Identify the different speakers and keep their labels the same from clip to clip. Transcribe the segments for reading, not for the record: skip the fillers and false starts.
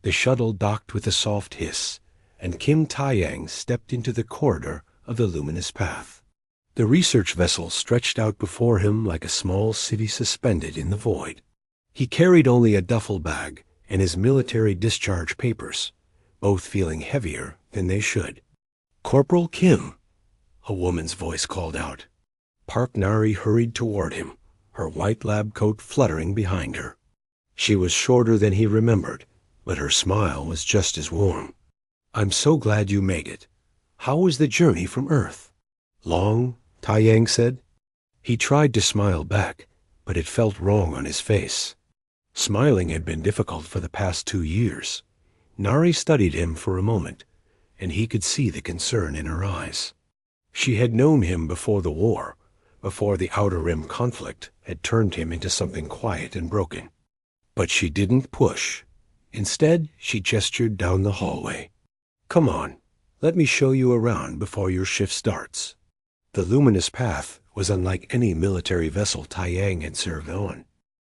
Speaker 1: The shuttle docked with a soft hiss, and Kim Taeyang stepped into the corridor of the luminous path. The research vessel stretched out before him like a small city suspended in the void. He carried only a duffel bag and his military discharge papers, both feeling heavier than they should. "Corporal Kim," a woman's voice called out. Park Nari hurried toward him, her white lab coat fluttering behind her. She was shorter than he remembered, but her smile was just as warm. "I'm so glad you made it. How was the journey from Earth?" "Long," Taeyang said. He tried to smile back, but it felt wrong on his face. Smiling had been difficult for the past 2 years. Nari studied him for a moment, and he could see the concern in her eyes. She had known him before the war, before the Outer Rim conflict had turned him into something quiet and broken. But she didn't push. Instead, she gestured down the hallway. "Come on, let me show you around before your shift starts." The luminous path was unlike any military vessel Taeyang had served on.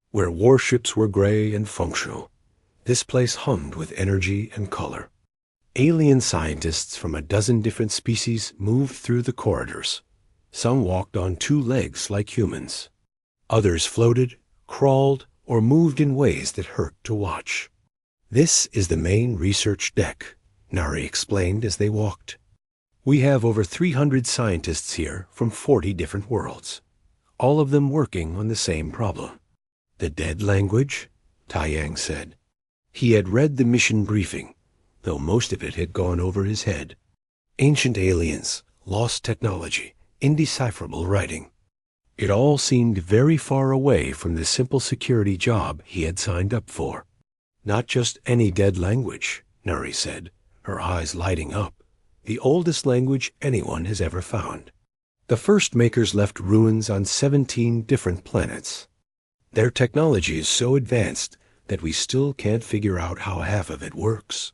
Speaker 1: Where warships were gray and functional, this place hummed with energy and color. Alien scientists from a dozen different species moved through the corridors. Some walked on 2 legs like humans. Others floated, crawled, or moved in ways that hurt to watch. "This is the main research deck," Nari explained as they walked. "We have over 300 scientists here from 40 different worlds, all of them working on the same problem." "The dead language?" Taeyang said. He had read the mission briefing, though most of it had gone over his head. Ancient aliens, lost technology, indecipherable writing. It all seemed very far away from the simple security job he had signed up for. "Not just any dead language," Nari said, her eyes lighting up. "The oldest language anyone has ever found. The first makers left ruins on 17 different planets. Their technology is so advanced that we still can't figure out how half of it works.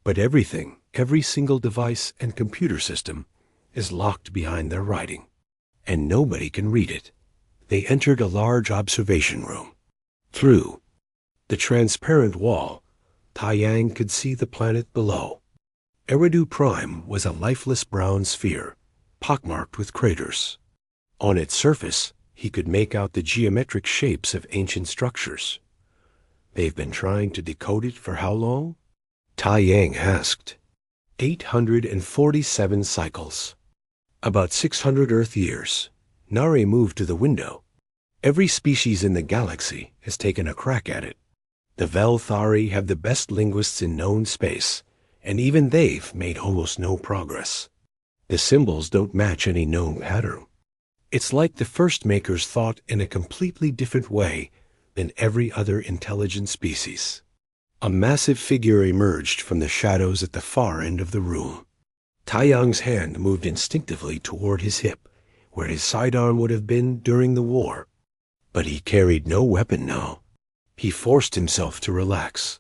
Speaker 1: But everything, every single device and computer system, is locked behind their writing, and nobody can read it." They entered a large observation room. Through the transparent wall, Taeyang could see the planet below. Eridu Prime was a lifeless brown sphere, pockmarked with craters. On its surface, he could make out the geometric shapes of ancient structures. "They've been trying to decode it for how long?" Taeyang asked. 847 cycles. About 600 Earth years. Nari moved to the window. "Every species in the galaxy has taken a crack at it. The Velthari have the best linguists in known space, and even they've made almost no progress. The symbols don't match any known pattern. It's like the first makers thought in a completely different way than every other intelligent species." A massive figure emerged from the shadows at the far end of the room. Taeyang's hand moved instinctively toward his hip, where his sidearm would have been during the war. But he carried no weapon now. He forced himself to relax.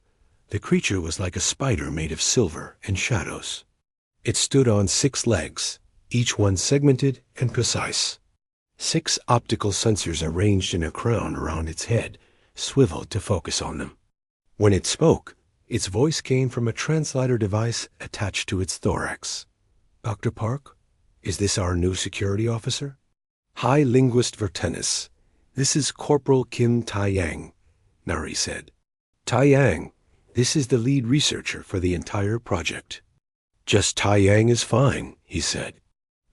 Speaker 1: The creature was like a spider made of silver and shadows. It stood on 6 legs, each one segmented and precise. 6 optical sensors arranged in a crown around its head swiveled to focus on them. When it spoke, its voice came from a translator device attached to its thorax. "Dr. Park, is this our new security officer?" "High Linguist Vertenis. This is Corporal Kim Taeyang," Nari said. "Taeyang, this is the lead researcher for the entire project." "Just Taeyang is fine," he said.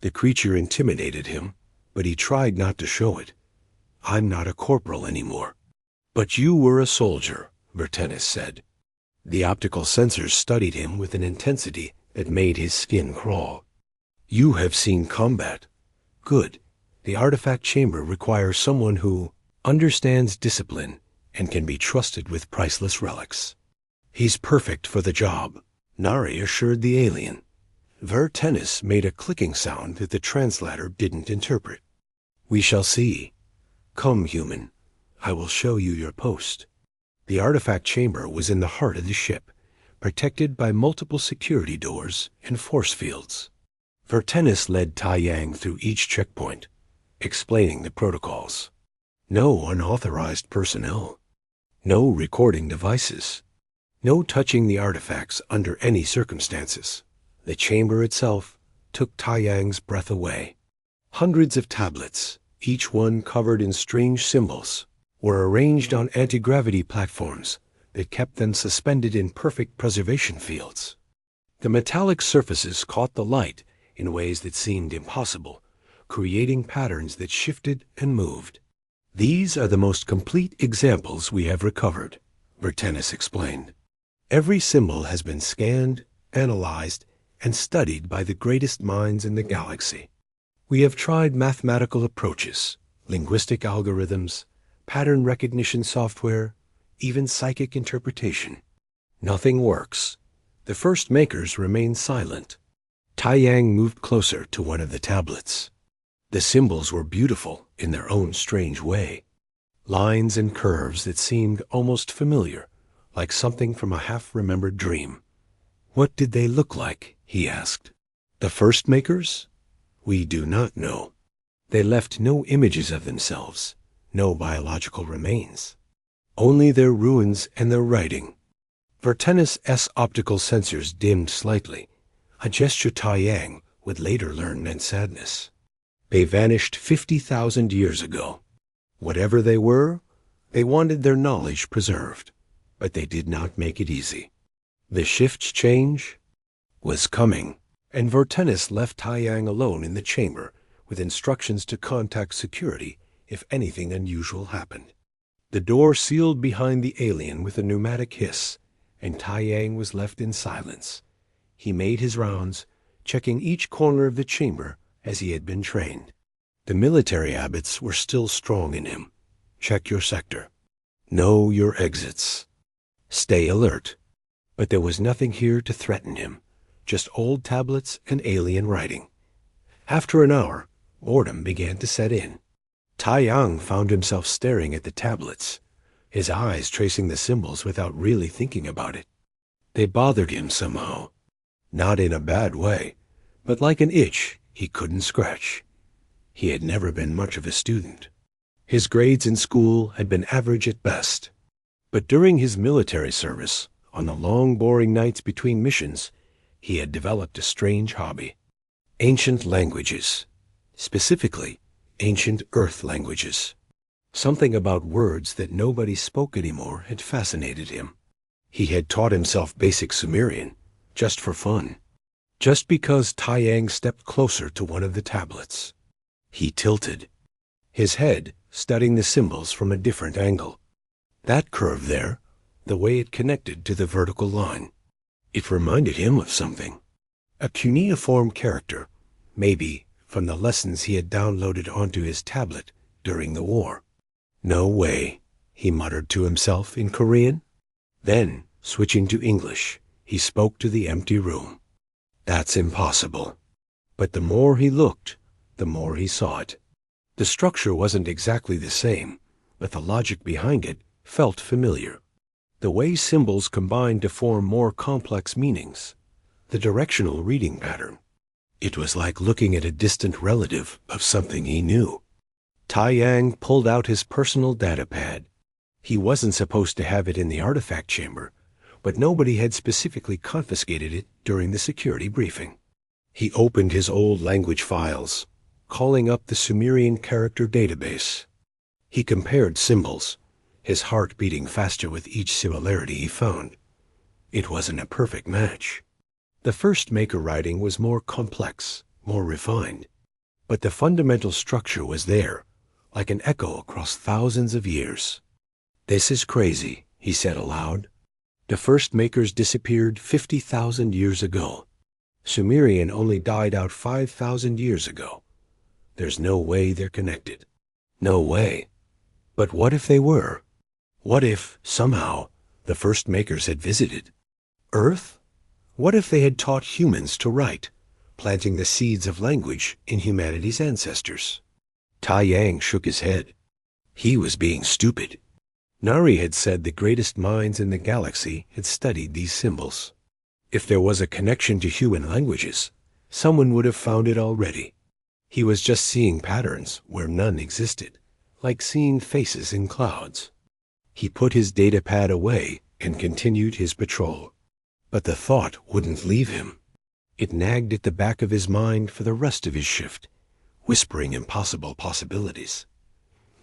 Speaker 1: The creature intimidated him, but he tried not to show it. "I'm not a corporal anymore." "But you were a soldier," Vertenis said. The optical sensors studied him with an intensity that made his skin crawl. "You have seen combat. Good. The artifact chamber requires someone who understands discipline and can be trusted with priceless relics." "He's perfect for the job," Nari assured the alien. Vertenis made a clicking sound that the translator didn't interpret. "We shall see. Come, human. I will show you your post." The artifact chamber was in the heart of the ship, protected by multiple security doors and force fields. Vertenis led Taeyang through each checkpoint, explaining the protocols. No unauthorized personnel. No recording devices. No touching the artifacts under any circumstances. The chamber itself took Taiyang's breath away. Hundreds of tablets, each one covered in strange symbols, were arranged on anti-gravity platforms that kept them suspended in perfect preservation fields. The metallic surfaces caught the light in ways that seemed impossible, creating patterns that shifted and moved. "These are the most complete examples we have recovered," Vertenis explained. "Every symbol has been scanned, analyzed, and studied by the greatest minds in the galaxy. We have tried mathematical approaches, linguistic algorithms, pattern recognition software, even psychic interpretation. Nothing works. The first makers remain silent." Taiyang moved closer to one of the tablets. The symbols were beautiful in their own strange way. Lines and curves that seemed almost familiar, like something from a half-remembered dream. "What did they look like?" he asked. "The first makers? We do not know. They left no images of themselves, no biological remains. Only their ruins and their writing." Vertenis' optical sensors dimmed slightly, a gesture Taiyang would later learn meant sadness. They vanished 50,000 years ago. Whatever they were, they wanted their knowledge preserved, but they did not make it easy. The shift's change was coming, and Vertenis left Taiyang alone in the chamber with instructions to contact security if anything unusual happened. The door sealed behind the alien with a pneumatic hiss, and Taiyang was left in silence. He made his rounds, checking each corner of the chamber as he had been trained. The military habits were still strong in him. Check your sector. Know your exits. Stay alert. But there was nothing here to threaten him, just old tablets and alien writing. After an hour, boredom began to set in. Taiyang found himself staring at the tablets, his eyes tracing the symbols without really thinking about it. They bothered him somehow. Not in a bad way, but like an itch he couldn't scratch. He had never been much of a student. His grades in school had been average at best. But during his military service, on the long, boring nights between missions, he had developed a strange hobby. Ancient languages. Specifically, ancient Earth languages. Something about words that nobody spoke anymore had fascinated him. He had taught himself basic Sumerian, just for fun. Just because Taiyang stepped closer to one of the tablets. He tilted, his head studying the symbols from a different angle. That curve there, the way it connected to the vertical line. It reminded him of something. A cuneiform character, maybe from the lessons he had downloaded onto his tablet during the war. "No way," he muttered to himself in Korean. Then, switching to English, he spoke to the empty room. "That's impossible." But the more he looked, the more he saw it. The structure wasn't exactly the same, but the logic behind it felt familiar. The way symbols combined to form more complex meanings. The directional reading pattern. It was like looking at a distant relative of something he knew. Taiyang pulled out his personal datapad. He wasn't supposed to have it in the artifact chamber, but nobody had specifically confiscated it during the security briefing. He opened his old language files, calling up the Sumerian character database. He compared symbols, his heart beating faster with each similarity he found. It wasn't a perfect match. The first maker writing was more complex, more refined. But the fundamental structure was there, like an echo across thousands of years. "This is crazy," he said aloud. "The first makers disappeared 50,000 years ago. Sumerian only died out 5,000 years ago. There's no way they're connected. No way. But what if they were? What if, somehow, the first makers had visited Earth? What if they had taught humans to write, planting the seeds of language in humanity's ancestors?" Taiyang shook his head. He was being stupid. Nari had said the greatest minds in the galaxy had studied these symbols. If there was a connection to human languages, someone would have found it already. He was just seeing patterns where none existed, like seeing faces in clouds. He put his datapad away and continued his patrol. But the thought wouldn't leave him. It nagged at the back of his mind for the rest of his shift, whispering impossible possibilities.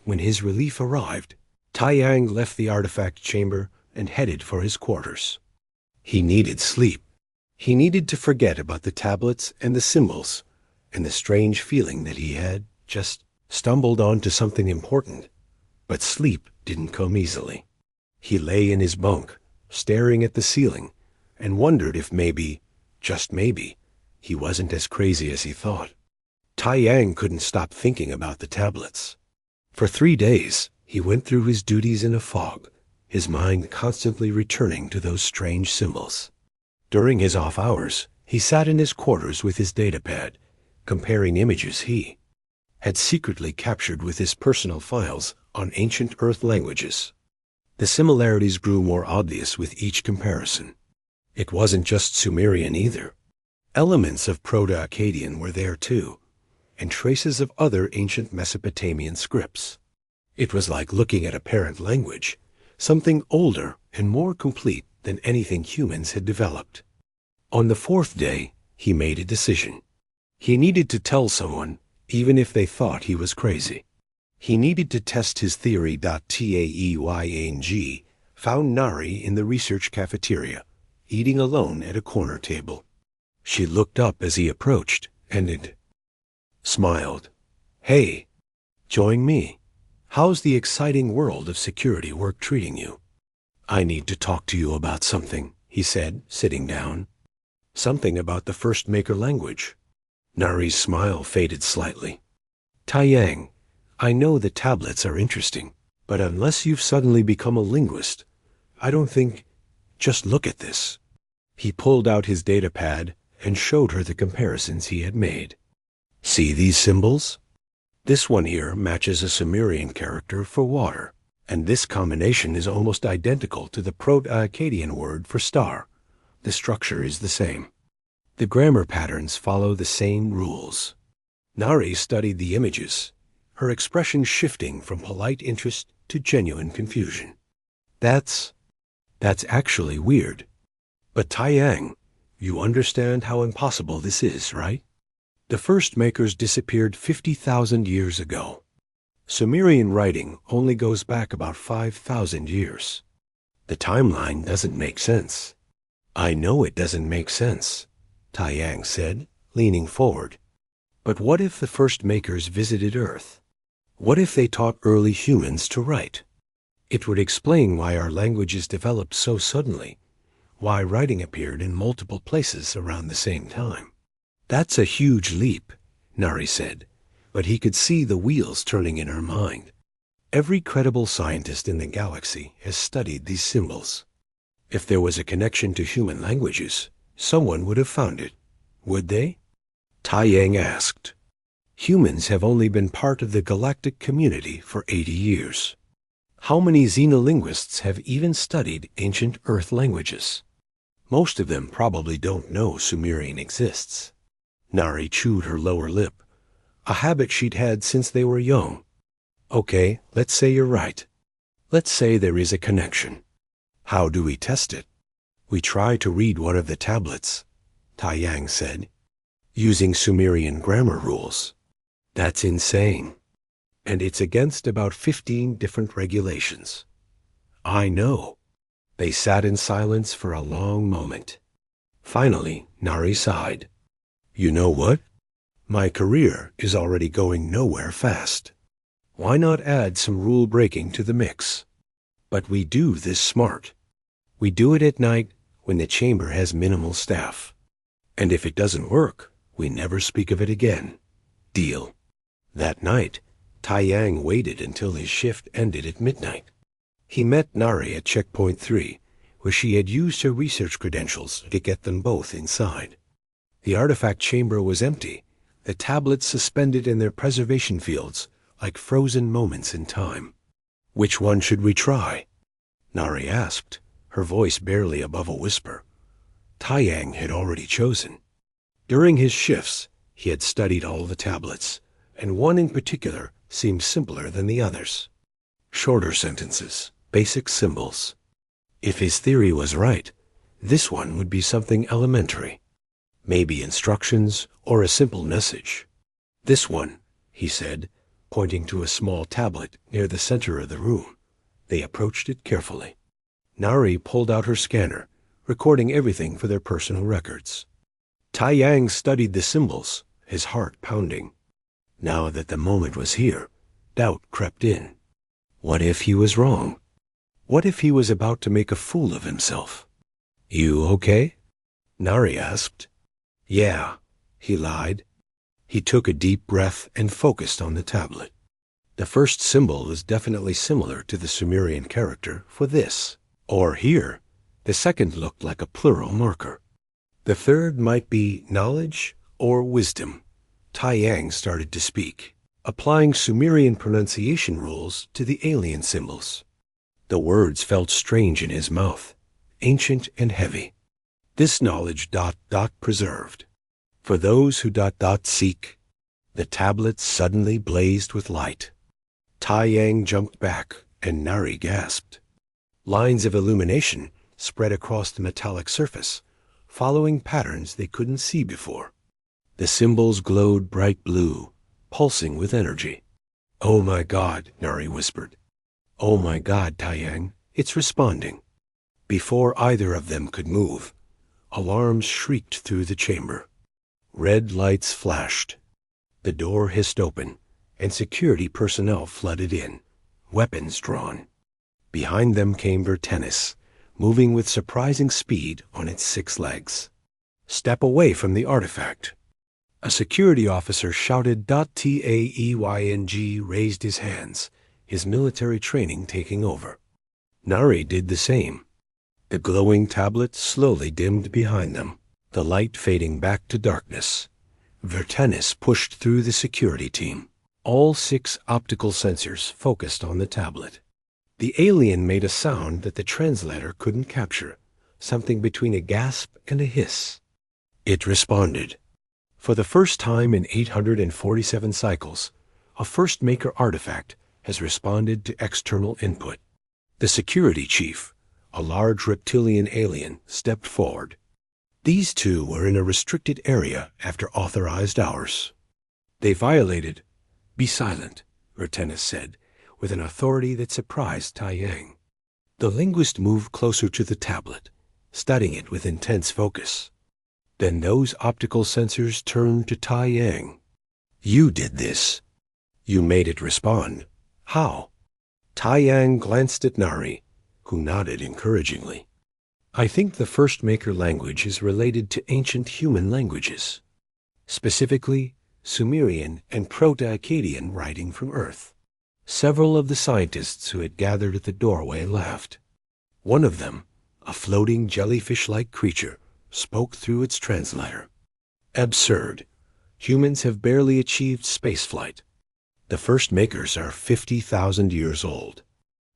Speaker 1: When his relief arrived, Taiyang left the artifact chamber and headed for his quarters. He needed sleep. He needed to forget about the tablets and the symbols and the strange feeling that he had just stumbled onto something important. But sleep didn't come easily. He lay in his bunk, staring at the ceiling, and wondered if maybe, just maybe, he wasn't as crazy as he thought. Taiyang couldn't stop thinking about the tablets. For 3 days, he went through his duties in a fog, his mind constantly returning to those strange symbols. During his off hours, he sat in his quarters with his datapad, comparing images he had secretly captured with his personal files on ancient Earth languages. The similarities grew more obvious with each comparison. It wasn't just Sumerian either. Elements of Proto-Akkadian were there too, and traces of other ancient Mesopotamian scripts. It was like looking at a parent language, something older and more complete than anything humans had developed. On the 4th day, he made a decision. He needed to tell someone, even if they thought he was crazy. He needed to test his theory. Taeyang found Nari in the research cafeteria, eating alone at a corner table. She looked up as he approached, and smiled. "Hey, join me. How's the exciting world of security work treating you?" "I need to talk to you about something," he said, sitting down. "Something about the first maker language." Nari's smile faded slightly. "Taiyang, I know the tablets are interesting, but unless you've suddenly become a linguist, I don't think... Just look at this." He pulled out his datapad and showed her the comparisons he had made. "See these symbols? This one here matches a Sumerian character for water, and this combination is almost identical to the Proto-Akkadian word for star. The structure is the same. The grammar patterns follow the same rules." Nari studied the images, her expression shifting from polite interest to genuine confusion. That's actually weird. But Taiyang, you understand how impossible this is, right? The first makers disappeared 50,000 years ago. Sumerian writing only goes back about 5,000 years. The timeline doesn't make sense. "I know it doesn't make sense," Taiyang said, leaning forward. "But what if the first makers visited Earth? What if they taught early humans to write? It would explain why our languages developed so suddenly, why writing appeared in multiple places around the same time." "That's a huge leap," Nari said, but he could see the wheels turning in her mind. Every credible scientist in the galaxy has studied these symbols. If there was a connection to human languages, someone would have found it. Would they? Taiyang asked. "Humans have only been part of the galactic community for 80 years. How many xenolinguists have even studied ancient Earth languages? Most of them probably don't know Sumerian exists." Nari chewed her lower lip, a habit she'd had since they were young. "Okay, let's say you're right. Let's say there is a connection. How do we test it?" "We try to read one of the tablets," Taiyang said, "using Sumerian grammar rules." "That's insane. And it's against about 15 different regulations." "I know." They sat in silence for a long moment. Finally, Nari sighed. "You know what? My career is already going nowhere fast. Why not add some rule breaking to the mix? But we do this smart. We do it at night when the chamber has minimal staff. And if it doesn't work, we never speak of it again. Deal?" That night, Taiyang waited until his shift ended at midnight. He met Nari at Checkpoint 3, where she had used her research credentials to get them both inside. The artifact chamber was empty, the tablets suspended in their preservation fields like frozen moments in time. "Which one should we try?" Nari asked, her voice barely above a whisper. Taiyang had already chosen. During his shifts, he had studied all the tablets, and one in particular seemed simpler than the others. Shorter sentences, basic symbols. If his theory was right, this one would be something elementary. Maybe instructions or a simple message. This one, he said, pointing to a small tablet near the center of the room. They approached it carefully. Nari pulled out her scanner, recording everything for their personal records. Tai Yang studied the symbols, his heart pounding. Now that the moment was here, doubt crept in. What if he was wrong? What if he was about to make a fool of himself? "You okay?" Nari asked. "Yeah," he lied. He took a deep breath and focused on the tablet. The first symbol was definitely similar to the Sumerian character for this, or here. The second looked like a plural marker. The third might be knowledge or wisdom. Tai Yang started to speak, applying Sumerian pronunciation rules to the alien symbols. The words felt strange in his mouth, ancient and heavy. This knowledge ... preserved. For those who ... seek. The tablet suddenly blazed with light. Tai Yang jumped back, and Nari gasped. Lines of illumination spread across the metallic surface, following patterns they couldn't see before. The symbols glowed bright blue, pulsing with energy. "Oh my God," Nari whispered. "Oh my God, Tai Yang, it's responding." Before either of them could move, alarms shrieked through the chamber. Red lights flashed. The door hissed open, and security personnel flooded in, weapons drawn. Behind them came Vertenis, moving with surprising speed on its 6 legs. "Step away from the artifact." A security officer shouted. Taeyng raised his hands, his military training taking over. Nari did the same. The glowing tablet slowly dimmed behind them, the light fading back to darkness. Vertenis pushed through the security team. All 6 optical sensors focused on the tablet. The alien made a sound that the translator couldn't capture, something between a gasp and a hiss. It responded. For the first time in 847 cycles, a First Maker artifact has responded to external input. The security chief, a large reptilian alien, stepped forward. These two were in a restricted area after authorized hours. "They violated." "Be silent," Vertenis said, with an authority that surprised Tai Yang. The linguist moved closer to the tablet, studying it with intense focus. Then those optical sensors turned to Tai Yang. "You did this. You made it respond. How?" Tai Yang glanced at Nari, who nodded encouragingly. "I think the First Maker language is related to ancient human languages, specifically Sumerian and Proto-Akkadian writing from Earth." Several of the scientists who had gathered at the doorway laughed. One of them, a floating jellyfish-like creature, spoke through its translator. "Absurd. Humans have barely achieved spaceflight. The First Makers are 50,000 years old."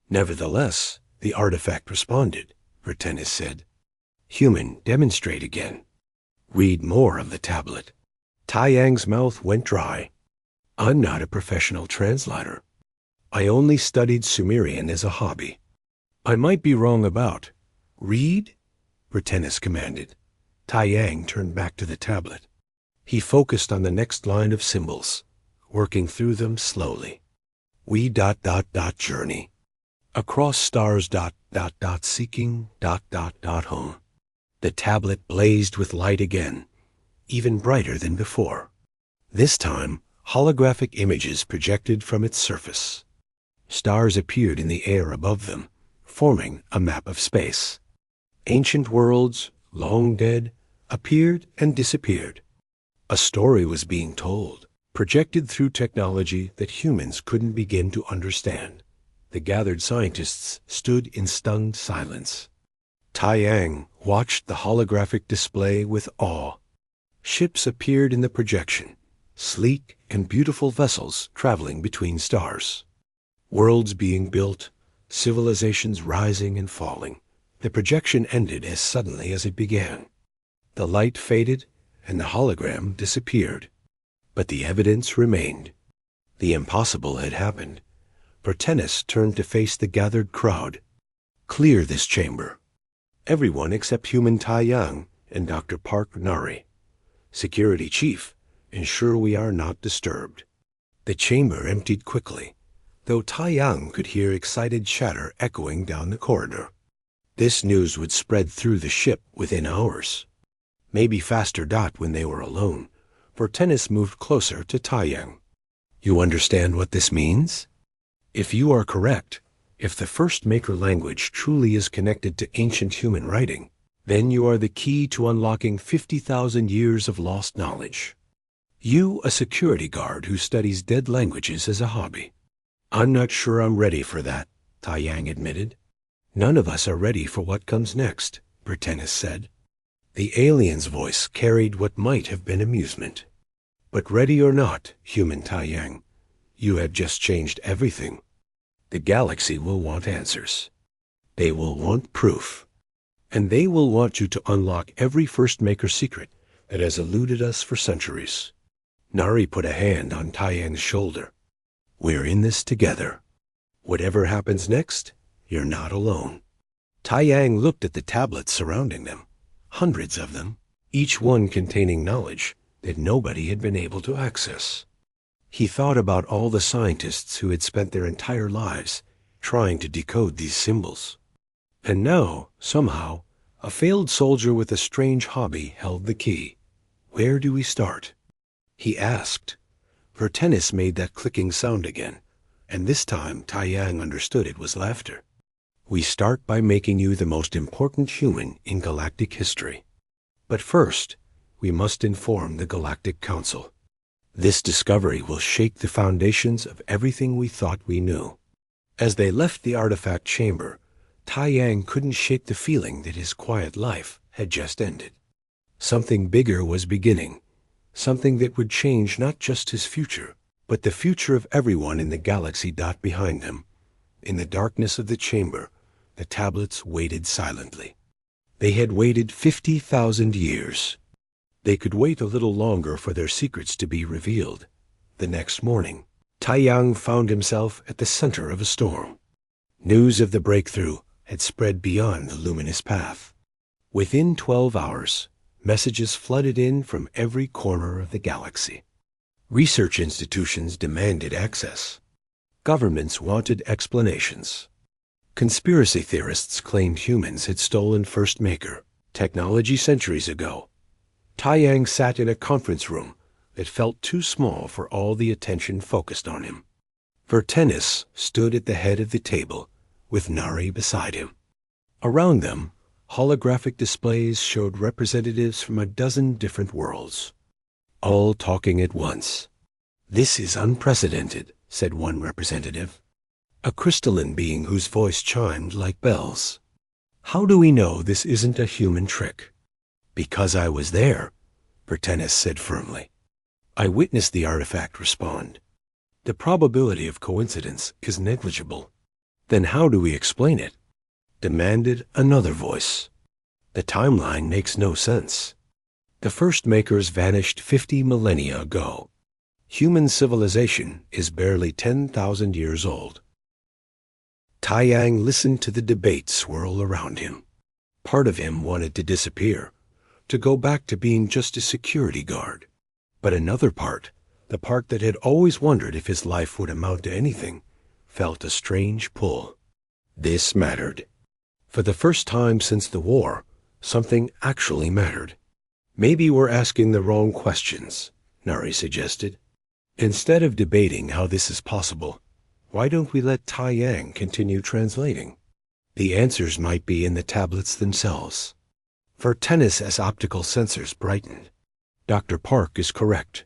Speaker 1: "Nevertheless," the artifact responded, Vertenis said. "Human, demonstrate again. Read more of the tablet." Tai Yang's mouth went dry. "I'm not a professional translator. I only studied Sumerian as a hobby. I might be wrong about." "Read," Vertenis commanded. Tai Yang turned back to the tablet. He focused on the next line of symbols, working through them slowly. "We ... journey. Across stars ... seeking ... home." The tablet blazed with light again, even brighter than before. This time, holographic images projected from its surface. Stars appeared in the air above them, forming a map of space. Ancient worlds, long dead, appeared and disappeared. A story was being told, projected through technology that humans couldn't begin to understand. The gathered scientists stood in stunned silence. Tai Yang watched the holographic display with awe. Ships appeared in the projection, sleek and beautiful vessels traveling between stars. Worlds being built, civilizations rising and falling. The projection ended as suddenly as it began. The light faded and the hologram disappeared. But the evidence remained. The impossible had happened. Vertenis turned to face the gathered crowd. Clear this chamber. Everyone except human Tai Yang and Dr. Park Nari. Security Chief, ensure we are not disturbed. The chamber emptied quickly, though Tai Yang could hear excited chatter echoing down the corridor. This news would spread through the ship within hours. Maybe faster. When they were alone, Vertennis moved closer to Tai Yang. You understand what this means? If you are correct, if the first maker language truly is connected to ancient human writing, then you are the key to unlocking 50,000 years of lost knowledge. You, a security guard who studies dead languages as a hobby. I'm not sure I'm ready for that, Tai Yang admitted. None of us are ready for what comes next, Vertennis said. The alien's voice carried what might have been amusement. But ready or not, human Tai Yang, you have just changed everything. The galaxy will want answers. They will want proof. And they will want you to unlock every first maker secret that has eluded us for centuries. Nari put a hand on Tai Yang's shoulder. We're in this together. Whatever happens next, you're not alone. Tai Yang looked at the tablets surrounding them, hundreds of them, each one containing knowledge that nobody had been able to access. He thought about all the scientists who had spent their entire lives trying to decode these symbols. And now, somehow, a failed soldier with a strange hobby held the key. Where do we start? He asked. Vertennis made that clicking sound again, and this time Tai Yang understood it was laughter. We start by making you the most important human in galactic history. But first, we must inform the Galactic Council. This discovery will shake the foundations of everything we thought we knew. As they left the artifact chamber, Tai Yang couldn't shake the feeling that his quiet life had just ended. Something bigger was beginning, something that would change not just his future, but the future of everyone in the galaxy. Behind him, in the darkness of the chamber, the tablets waited silently. They had waited 50,000 years. They could wait a little longer for their secrets to be revealed. The next morning, Tai Yang found himself at the center of a storm. News of the breakthrough had spread beyond the luminous path. Within 12 hours, messages flooded in from every corner of the galaxy. Research institutions demanded access. Governments wanted explanations. Conspiracy theorists claimed humans had stolen First Maker technology centuries ago. Tai Yang sat in a conference room that felt too small for all the attention focused on him. Vertennis stood at the head of the table, with Nari beside him. Around them, holographic displays showed representatives from a dozen different worlds, all talking at once. This is unprecedented, said one representative, a crystalline being whose voice chimed like bells. How do we know this isn't a human trick? Because I was there, Vertennis said firmly. I witnessed the artifact respond. The probability of coincidence is negligible. Then how do we explain it? Demanded another voice. The timeline makes no sense. The first makers vanished 50 millennia ago. Human civilization is barely 10,000 years old. Tai Yang listened to the debate swirl around him. Part of him wanted to disappear, to go back to being just a security guard. But another part, the part that had always wondered if his life would amount to anything, felt a strange pull. This mattered. For the first time since the war, something actually mattered. Maybe we're asking the wrong questions, Nari suggested. Instead of debating how this is possible, why don't we let Tai Yang continue translating? The answers might be in the tablets themselves. Vertennis' optical sensors brightened. Dr. Park is correct.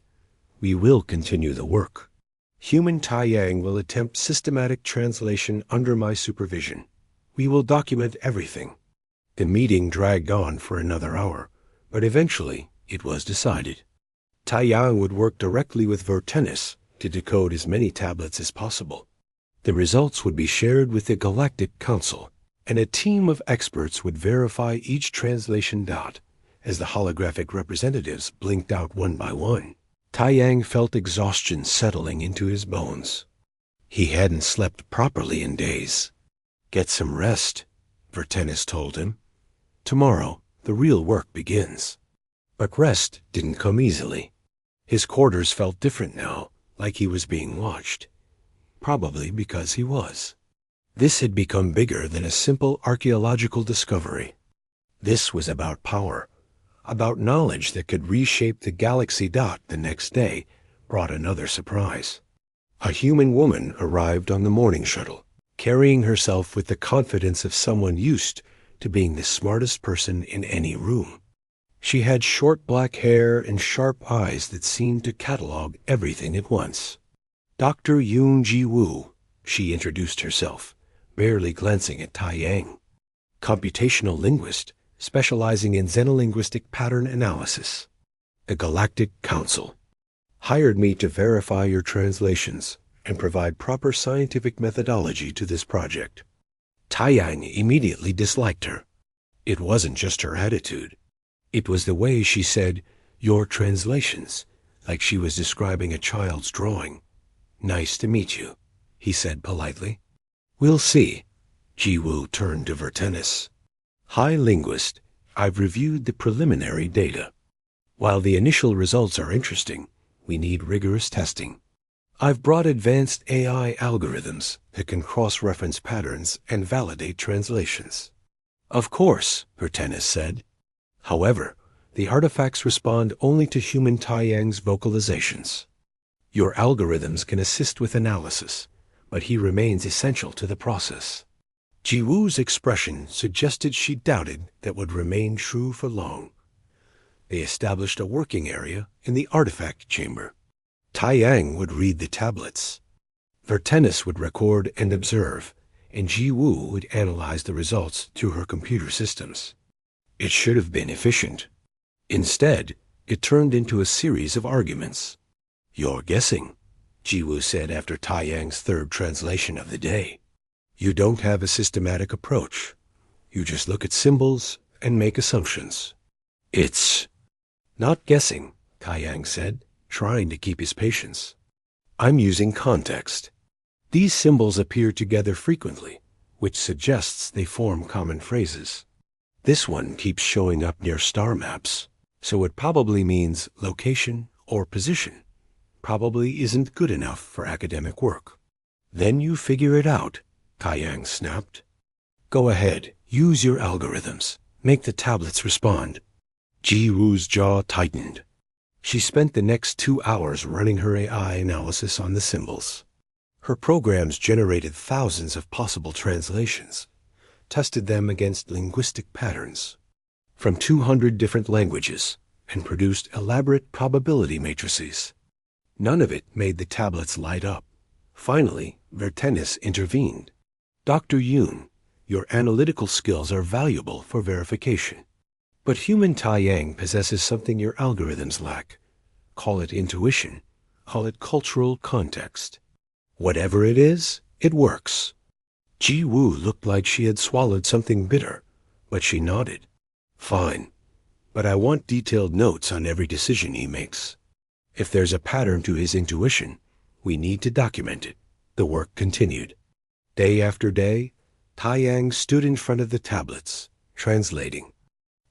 Speaker 1: We will continue the work. Human Tai Yang will attempt systematic translation under my supervision. We will document everything. The meeting dragged on for another hour, but eventually it was decided. Tai Yang would work directly with Vertennis to decode as many tablets as possible. The results would be shared with the Galactic Council, and a team of experts would verify each translation dot. As the holographic representatives blinked out one by one, Tai Yang felt exhaustion settling into his bones. He hadn't slept properly in days. Get some rest, Vertennis told him. Tomorrow, the real work begins. But rest didn't come easily. His quarters felt different now, like he was being watched. Probably because he was. This had become bigger than a simple archaeological discovery. This was about power, about knowledge that could reshape the galaxy. The next day brought another surprise. A human woman arrived on the morning shuttle, carrying herself with the confidence of someone used to being the smartest person in any room. She had short black hair and sharp eyes that seemed to catalog everything at once. Dr. Yoon Ji-woo, she introduced herself, barely glancing at Tai Yang. Computational linguist, specializing in xenolinguistic pattern analysis. The Galactic Council hired me to verify your translations and provide proper scientific methodology to this project. Tai Yang immediately disliked her. It wasn't just her attitude. It was the way she said, "Your translations," like she was describing a child's drawing. "Nice to meet you," he said politely. "We'll see." Ji-woo turned to Vertennis. "Hi, linguist. I've reviewed the preliminary data. While the initial results are interesting, we need rigorous testing. I've brought advanced AI algorithms that can cross-reference patterns and validate translations." "Of course," Vertennis said. "However, the artifacts respond only to human Tai Yang's vocalizations. Your algorithms can assist with analysis, but he remains essential to the process." Ji-woo's expression suggested she doubted that would remain true for long. They established a working area in the artifact chamber. Tai Yang would read the tablets. Vertennis would record and observe, and Ji-woo would analyze the results through her computer systems. It should have been efficient. Instead, it turned into a series of arguments. "You're guessing," Ji-woo said after Tai Yang's third translation of the day. "You don't have a systematic approach. You just look at symbols and make assumptions." "It's not guessing," Tai Yang said, trying to keep his patience. "I'm using context. These symbols appear together frequently, which suggests they form common phrases. This one keeps showing up near star maps, so it probably means location or position. Probably isn't good enough for academic work." "Then you figure it out," Tai Yang snapped. "Go ahead, use your algorithms. Make the tablets respond." Ji-woo's jaw tightened. She spent the next 2 hours running her AI analysis on the symbols. Her programs generated thousands of possible translations, tested them against linguistic patterns from 200 different languages, and produced elaborate probability matrices. None of it made the tablets light up. Finally, Vertennis intervened. "Dr. Yoon, your analytical skills are valuable for verification. But human Tai Yang possesses something your algorithms lack. Call it intuition. Call it cultural context. Whatever it is, it works." Ji-woo looked like she had swallowed something bitter, but she nodded. "Fine, but I want detailed notes on every decision he makes. If there's a pattern to his intuition, we need to document it." The work continued. Day after day, Tai Yang stood in front of the tablets, translating.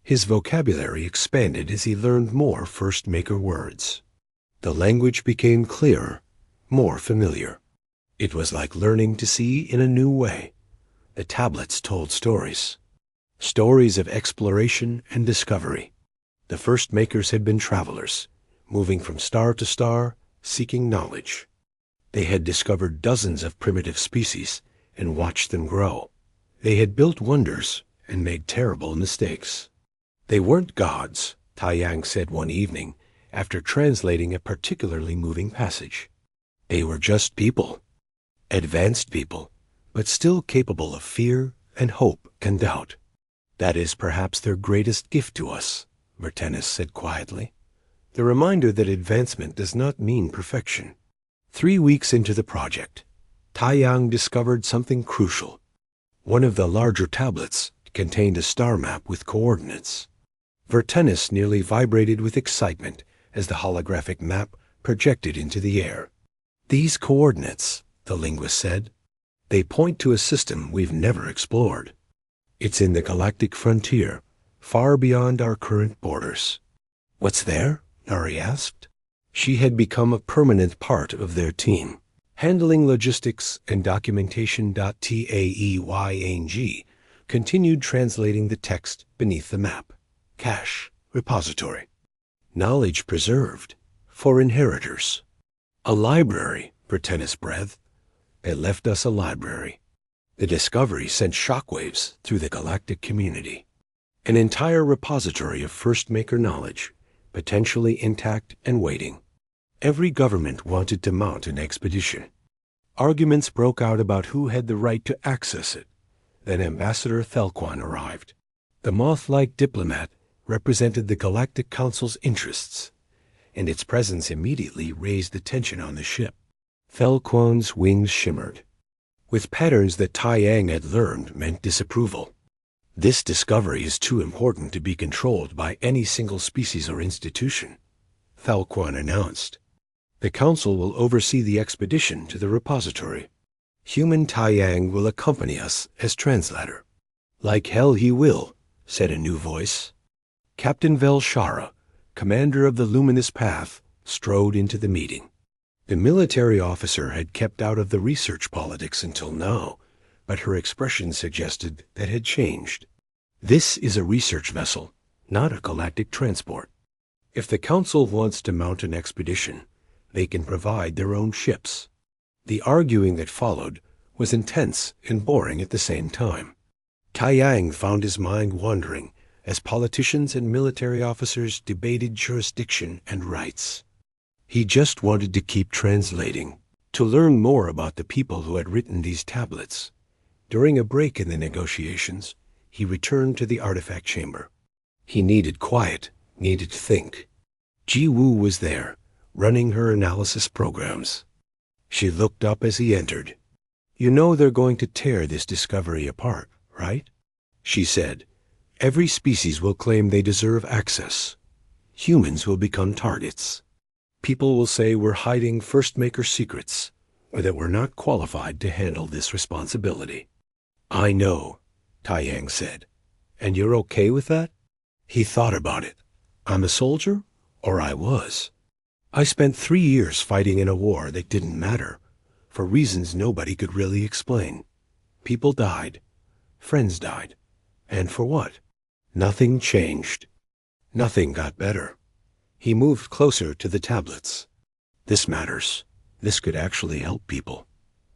Speaker 1: His vocabulary expanded as he learned more first-maker words. The language became clearer, more familiar. It was like learning to see in a new way. The tablets told stories. Stories of exploration and discovery. The first makers had been travelers, moving from star to star, seeking knowledge. They had discovered dozens of primitive species and watched them grow. They had built wonders and made terrible mistakes. They weren't gods, Tai Yang said one evening after translating a particularly moving passage. They were just people. Advanced people, but still capable of fear and hope and doubt. "That is perhaps their greatest gift to us," Vertennis said quietly. "The reminder that advancement does not mean perfection." 3 weeks into the project, Tai Yang discovered something crucial. One of the larger tablets contained a star map with coordinates. Vertennis nearly vibrated with excitement as the holographic map projected into the air. "These coordinates," the linguist said, "they point to a system we've never explored. It's in the galactic frontier, far beyond our current borders. What's there? Nari asked. She had become a permanent part of their team, handling logistics and documentation. Taeyang continued translating the text beneath the map. Cache, repository. Knowledge preserved, for inheritors. A library, Vertennis breathed. It left us a library. The discovery sent shockwaves through the galactic community. An entire repository of First Maker knowledge, potentially intact and waiting. Every government wanted to mount an expedition. Arguments broke out about who had the right to access it. Then Ambassador Thelquan arrived. The moth-like diplomat represented the Galactic Council's interests, and its presence immediately raised the tension on the ship. Thelquan's wings shimmered, with patterns that Taeyang had learned meant disapproval. This discovery is too important to be controlled by any single species or institution, Thelquan announced. The Council will oversee the expedition to the repository. Human Taeyang will accompany us as translator. Like hell he will, said a new voice. Captain Velshara, commander of the Luminous Path, strode into the meeting. The military officer had kept out of the research politics until now, but her expression suggested that had changed. This is a research vessel, not a galactic transport. If the Council wants to mount an expedition, they can provide their own ships. The arguing that followed was intense and boring at the same time. Taeyang found his mind wandering as politicians and military officers debated jurisdiction and rights. He just wanted to keep translating, to learn more about the people who had written these tablets. During a break in the negotiations, he returned to the artifact chamber. He needed quiet, needed to think. Ji Woo was there, running her analysis programs. She looked up as he entered. You know they're going to tear this discovery apart, right? She said. Every species will claim they deserve access. Humans will become targets. People will say we're hiding First Maker secrets, or that we're not qualified to handle this responsibility. I know, Taeyang said. And you're okay with that? He thought about it. I'm a soldier, or I was. I spent 3 years fighting in a war that didn't matter, for reasons nobody could really explain. People died. Friends died. And for what? Nothing changed. Nothing got better. He moved closer to the tablets. This matters. This could actually help people.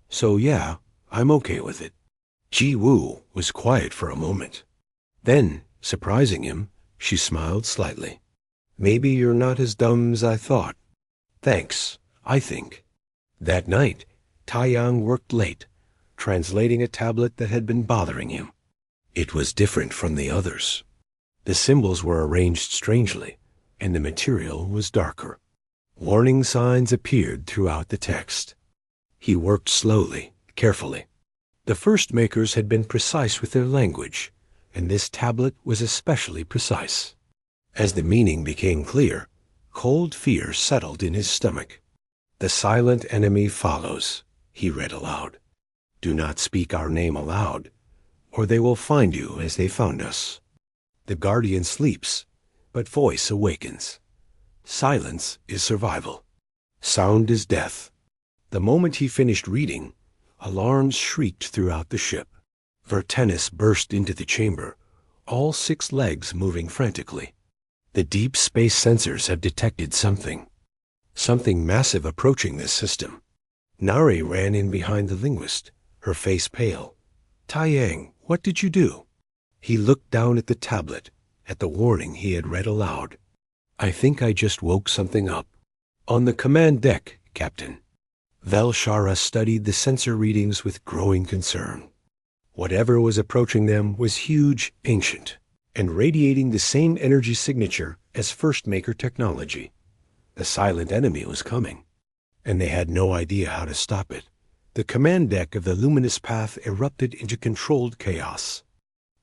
Speaker 1: So yeah, I'm okay with it. Ji Woo was quiet for a moment. Then, surprising him, she smiled slightly. Maybe you're not as dumb as I thought. Thanks, I think. That night, Taeyang worked late, translating a tablet that had been bothering him. It was different from the others. The symbols were arranged strangely, and the material was darker. Warning signs appeared throughout the text. He worked slowly, carefully. The First Makers had been precise with their language, and this tablet was especially precise. As the meaning became clear, cold fear settled in his stomach. The silent enemy follows, he read aloud. Do not speak our name aloud, or they will find you as they found us. The guardian sleeps, but voice awakens. Silence is survival. Sound is death. The moment he finished reading, alarms shrieked throughout the ship. Vertennis burst into the chamber, all 6 legs moving frantically. The deep space sensors have detected something. Something massive approaching this system. Nari ran in behind the linguist, her face pale. Taeyang, what did you do? He looked down at the tablet, at the warning he had read aloud. I think I just woke something up. On the command deck, Captain. Velshara studied the sensor readings with growing concern. Whatever was approaching them was huge, ancient, and radiating the same energy signature as First Maker technology. The silent enemy was coming, and they had no idea how to stop it. The command deck of the Luminous Path erupted into controlled chaos.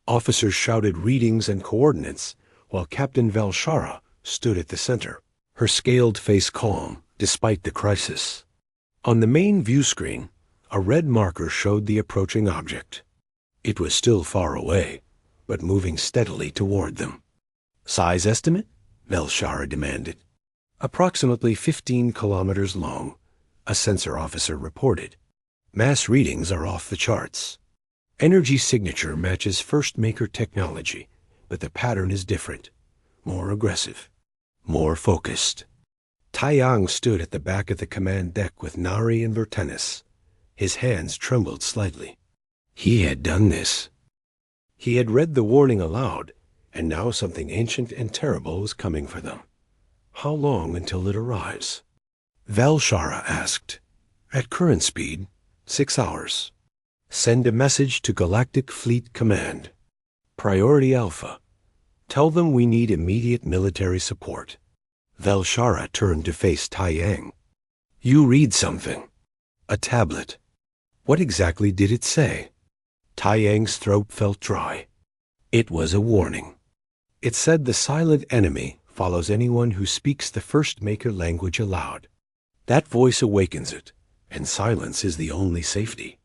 Speaker 1: Officers shouted readings and coordinates, while Captain Velshara stood at the center, her scaled face calm despite the crisis. On the main view screen, a red marker showed the approaching object. It was still far away, but moving steadily toward them. Size estimate? Velshara demanded. Approximately 15 kilometers long, a sensor officer reported. Mass readings are off the charts. Energy signature matches First Maker technology, but the pattern is different, more aggressive, more focused. Taiyang stood at the back of the command deck with Nari and Vertenis. His hands trembled slightly. He had done this. He had read the warning aloud, and now something ancient and terrible was coming for them. How long until it arrives? Velshara asked. At current speed, 6 hours. Send a message to Galactic Fleet Command. Priority Alpha. Tell them we need immediate military support. Velshara turned to face Taiyang. You read something. A tablet. What exactly did it say? Taiyang's throat felt dry. It was a warning. It said the silent enemy follows anyone who speaks the First Maker language aloud. That voice awakens it, and silence is the only safety.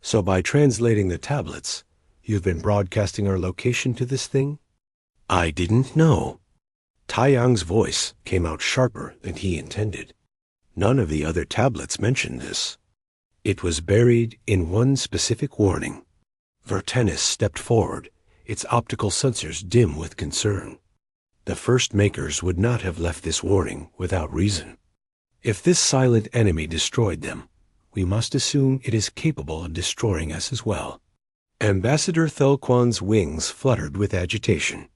Speaker 1: So by translating the tablets, you've been broadcasting our location to this thing? I didn't know. Taiyang's voice came out sharper than he intended. None of the other tablets mentioned this. It was buried in one specific warning. Vertenis stepped forward, its optical sensors dim with concern. The First Makers would not have left this warning without reason. If this silent enemy destroyed them, we must assume it is capable of destroying us as well. Ambassador Thelquan's wings fluttered with agitation.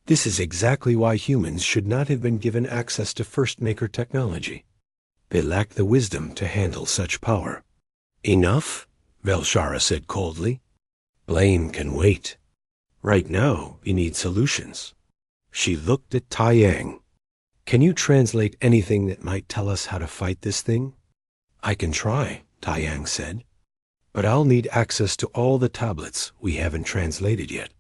Speaker 1: This is exactly why humans should not have been given access to First Maker technology. They lack the wisdom to handle such power. Enough? Velshara said coldly. Blame can wait. Right now, we need solutions. She looked at Taiyang. Can you translate anything that might tell us how to fight this thing? I can try, Taiyang said. But I'll need access to all the tablets we haven't translated yet.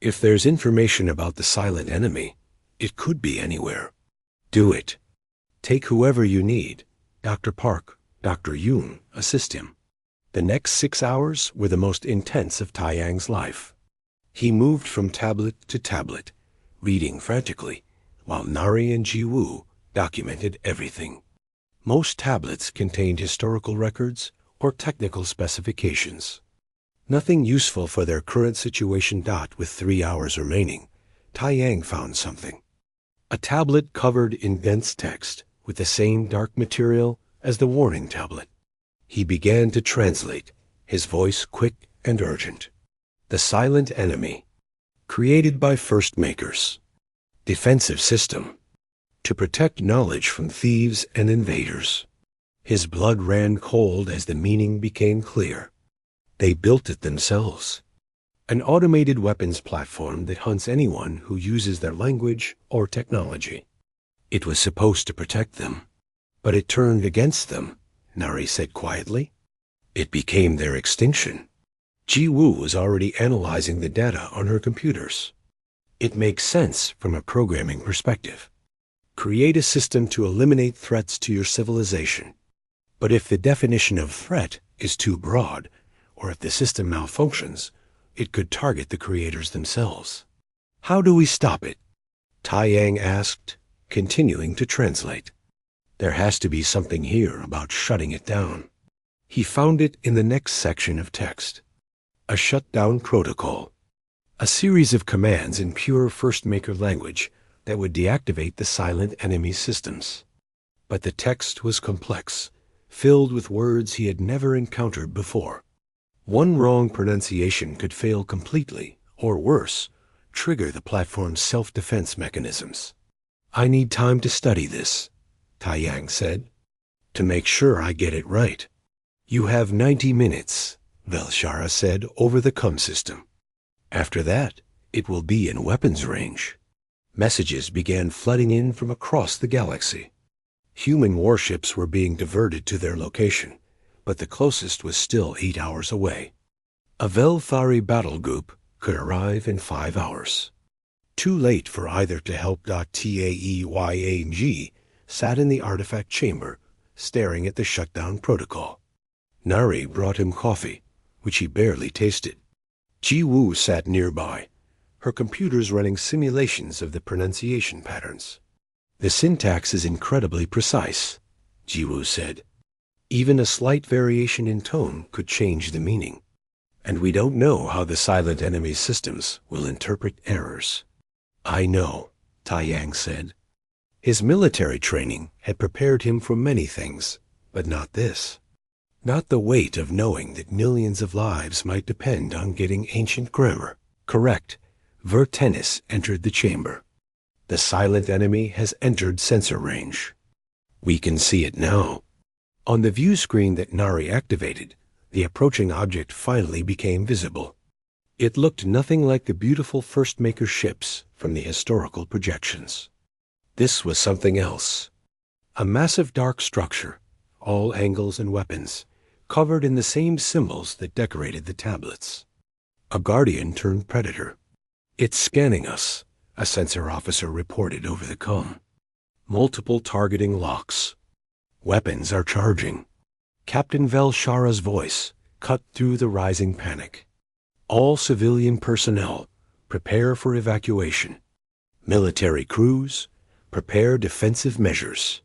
Speaker 1: If there's information about the silent enemy, it could be anywhere. Do it. Take whoever you need. Dr. Park, Dr. Yoon, assist him. The next 6 hours were the most intense of Taiyang's life. He moved from tablet to tablet, reading frantically, while Nari and Jiwoo documented everything. Most tablets contained historical records or technical specifications. Nothing useful for their current situation. With 3 hours remaining, Taiyang found something. A tablet covered in dense text with the same dark material as the warning tablet. He began to translate, his voice quick and urgent. The silent enemy, created by First Makers. Defensive system, to protect knowledge from thieves and invaders. His blood ran cold as the meaning became clear. They built it themselves. An automated weapons platform that hunts anyone who uses their language or technology. It was supposed to protect them, but it turned against them, Nari said quietly. It became their extinction. Jiwoo was already analyzing the data on her computers. It makes sense from a programming perspective. Create a system to eliminate threats to your civilization. But if the definition of threat is too broad, or if the system malfunctions, it could target the creators themselves. How do we stop it? Taiyang asked, continuing to translate. There has to be something here about shutting it down. He found it in the next section of text. A shutdown protocol. A series of commands in pure First Maker language that would deactivate the silent enemy systems. But the text was complex, filled with words he had never encountered before. One wrong pronunciation could fail completely, or worse, trigger the platform's self-defense mechanisms. I need time to study this, Taiyang said, to make sure I get it right. You have 90 minutes, Velshara said over the comm system. After that, it will be in weapons range. Messages began flooding in from across the galaxy. Human warships were being diverted to their location, but the closest was still 8 hours away. A Velthari battle group could arrive in 5 hours. Too late for either to help. Taeyang sat in the artifact chamber, staring at the shutdown protocol. Nari brought him coffee, which he barely tasted. Jiwoo sat nearby, her computers running simulations of the pronunciation patterns. "The syntax is incredibly precise," Jiwoo said. "Even a slight variation in tone could change the meaning. And we don't know how the silent enemy's systems will interpret errors." "I know," Taiyang said. His military training had prepared him for many things, but not this. Not the weight of knowing that millions of lives might depend on getting ancient grammar correct. Vertennis entered the chamber. "The silent enemy has entered sensor range. We can see it now." On the view screen that Nari activated, the approaching object finally became visible. It looked nothing like the beautiful First Maker ships from the historical projections. This was something else. A massive dark structure, all angles and weapons, covered in the same symbols that decorated the tablets. A guardian turned predator. "It's scanning us," a sensor officer reported over the comm. "Multiple targeting locks. Weapons are charging." Captain Velshara's voice cut through the rising panic. "All civilian personnel, prepare for evacuation. Military crews, prepare defensive measures."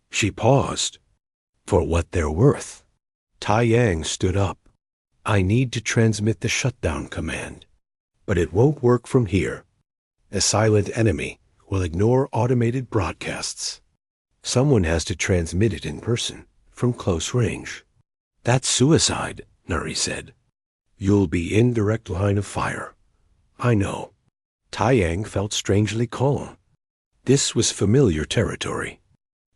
Speaker 1: She paused. "For what they're worth." Taiyang stood up. "I need to transmit the shutdown command. But it won't work from here. A silent enemy will ignore automated broadcasts. Someone has to transmit it in person, from close range." "That's suicide," Nuri said. "You'll be in direct line of fire." "I know." Taiyang felt strangely calm. This was familiar territory.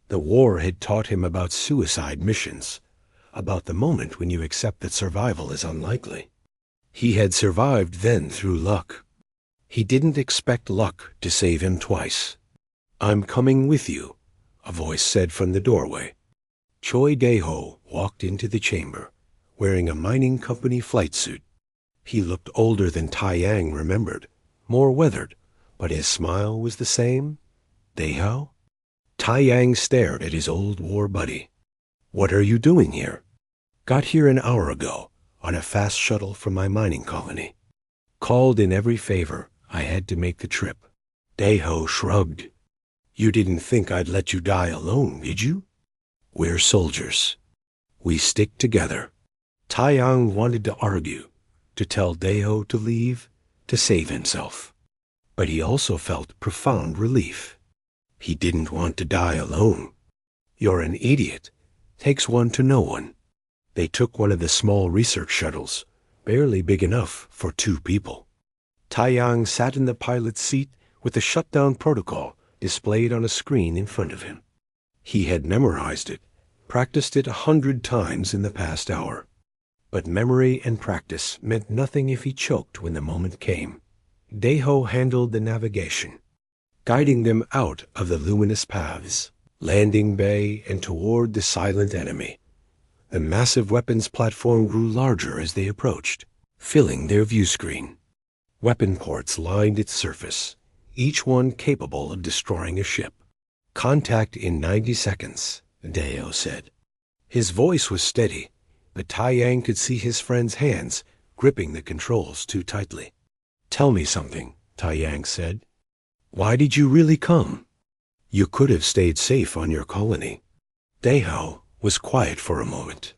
Speaker 1: The war had taught him about suicide missions, about the moment when you accept that survival is unlikely. He had survived then through luck. He didn't expect luck to save him twice. "I'm coming with you," a voice said from the doorway. Choi Daeho walked into the chamber, wearing a mining company flight suit. He looked older than Taiyang remembered, more weathered, but his smile was the same. "Daeho?" Taiyang stared at his old war buddy. "What are you doing here?" "Got here an hour ago, on a fast shuttle from my mining colony. Called in every favor, I had to make the trip." Daeho shrugged. "You didn't think I'd let you die alone, did you? We're soldiers. We stick together." Taiyang wanted to argue, to tell Daeho to leave, to save himself. But he also felt profound relief. He didn't want to die alone. "You're an idiot. Takes one to know one." They took one of the small research shuttles, barely big enough for 2 people. Taiyang sat in the pilot's seat with the shutdown protocol displayed on a screen in front of him. He had memorized it, practiced it 100 times in the past hour. But memory and practice meant nothing if he choked when the moment came. Daeho handled the navigation, guiding them out of the luminous paths, landing bay, and toward the silent enemy. The massive weapons platform grew larger as they approached, filling their view screen. Weapon ports lined its surface, each one capable of destroying a ship. "Contact in 90 seconds, Daeho said. His voice was steady, but Taiyang could see his friend's hands gripping the controls too tightly. "Tell me something," Taiyang said. "Why did you really come? You could have stayed safe on your colony." Daeho was quiet for a moment.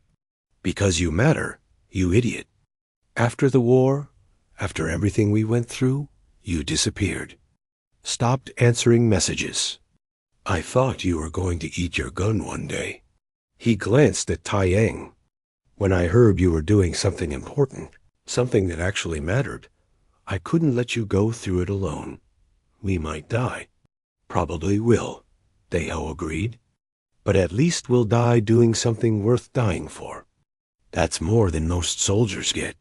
Speaker 1: "Because you matter, you idiot. After the war, after everything we went through, you disappeared. Stopped answering messages. I thought you were going to eat your gun one day." He glanced at Taiyang. "When I heard you were doing something important, something that actually mattered, I couldn't let you go through it alone. We might die." "Probably will," Daeho agreed. "But at least we'll die doing something worth dying for. That's more than most soldiers get."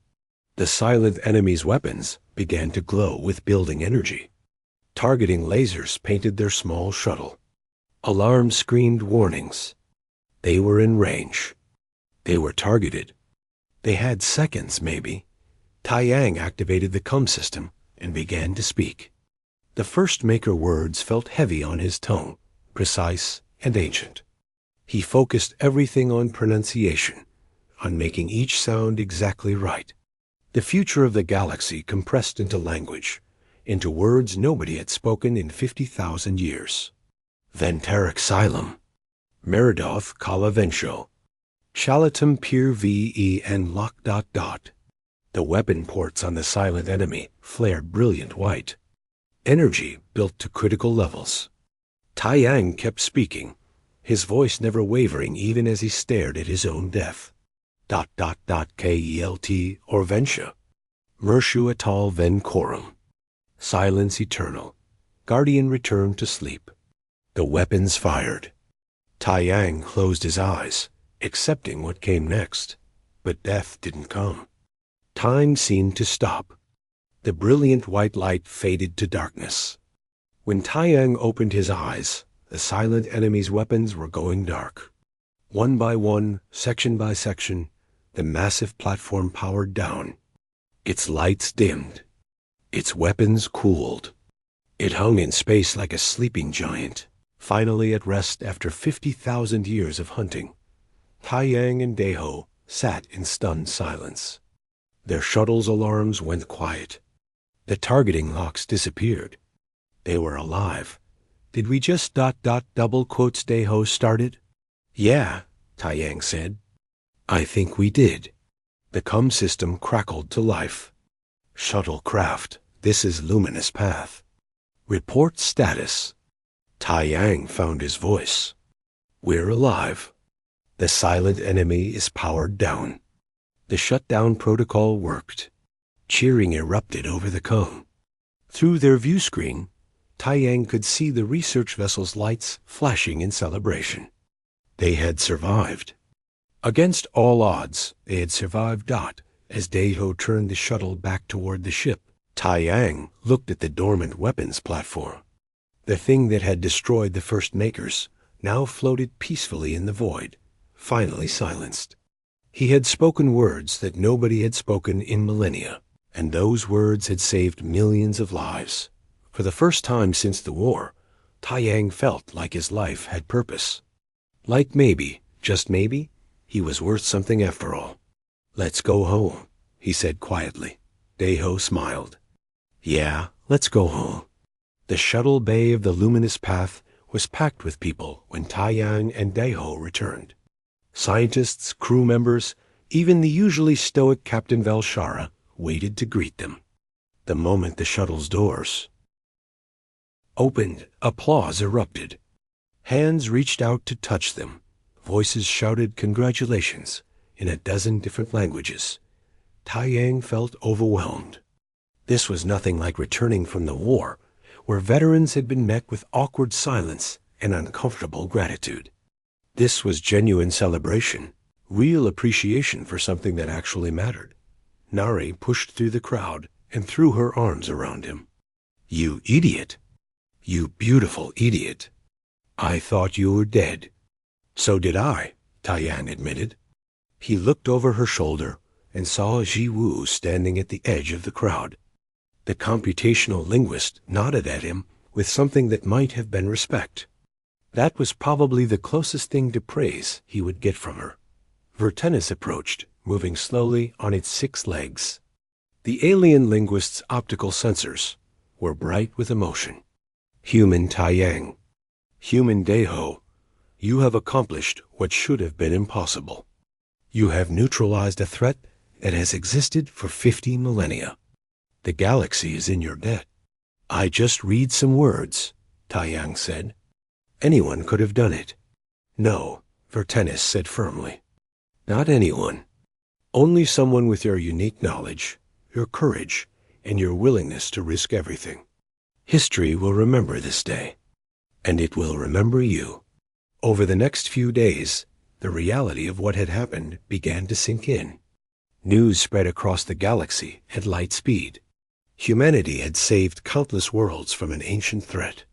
Speaker 1: The silent enemy's weapons began to glow with building energy. Targeting lasers painted their small shuttle. Alarms screamed warnings. They were in range. They were targeted. They had seconds, maybe. Taiyang activated the comm system and began to speak. The first Maker words felt heavy on his tongue, precise and ancient. He focused everything on pronunciation, on making each sound exactly right. The future of the galaxy compressed into language, into words nobody had spoken in 50,000 years. Venteric Xylem, Meridoth Calavencio, Chalatum Pir V and Lock. The weapon ports on the silent enemy flared brilliant white. Energy built to critical levels. Tai Yang kept speaking, his voice never wavering even as he stared at his own death. Kelt Orventia, Mershu Atal Ven Corum. Silence eternal. Guardian returned to sleep. The weapons fired. Tai Yang closed his eyes, accepting what came next. But death didn't come. Time seemed to stop. The brilliant white light faded to darkness. When Tai Yang opened his eyes, the silent enemy's weapons were going dark. One by one, section by section, the massive platform powered down. Its lights dimmed. Its weapons cooled. It hung in space like a sleeping giant, finally at rest after 50,000 years of hunting. Tai Yang and Deho sat in stunned silence. Their shuttle's alarms went quiet. The targeting locks disappeared. They were alive. Did we just ... double quotes Deho started? Yeah, Tai Yang said. I think we did. The comm system crackled to life. Shuttlecraft, this is Luminous Path. Report status. Tai Yang found his voice. We're alive. The silent enemy is powered down. The shutdown protocol worked. Cheering erupted over the comm. Through their view screen, Tai Yang could see the research vessel's lights flashing in celebration. They had survived. Against all odds, they had survived. As Deho turned the shuttle back toward the ship, Tai Yang looked at the dormant weapons platform. The thing that had destroyed the first makers now floated peacefully in the void, finally silenced. He had spoken words that nobody had spoken in millennia, and those words had saved millions of lives. For the first time since the war, Tai Yang felt like his life had purpose. Like maybe, just maybe, he was worth something after all. Let's go home, he said quietly. Deho smiled. Yeah, let's go home. The shuttle bay of the Luminous Path was packed with people when Tai Yang and Deho returned. Scientists, crew members, even the usually stoic Captain Velshara waited to greet them. The moment the shuttle's doors opened, applause erupted. Hands reached out to touch them. Voices shouted congratulations in a dozen different languages. Tai Yang felt overwhelmed. This was nothing like returning from the war, where veterans had been met with awkward silence and uncomfortable gratitude. This was genuine celebration, real appreciation for something that actually mattered. Nari pushed through the crowd and threw her arms around him. You idiot! You beautiful idiot! I thought you were dead. So did I, Tai Yang admitted. He looked over her shoulder and saw Ji Wu standing at the edge of the crowd. The computational linguist nodded at him with something that might have been respect. That was probably the closest thing to praise he would get from her. Vertenis approached, moving slowly on its 6 legs. The alien linguist's optical sensors were bright with emotion. Human Tai Yang, human Deho, you have accomplished what should have been impossible. You have neutralized a threat that has existed for 50 millennia. The galaxy is in your debt. I just read some words, Tai Yang said. Anyone could have done it. No, Vertenis said firmly. Not anyone. Only someone with your unique knowledge, your courage, and your willingness to risk everything. History will remember this day, and it will remember you. Over the next few days, the reality of what had happened began to sink in. News spread across the galaxy at light speed. Humanity had saved countless worlds from an ancient threat.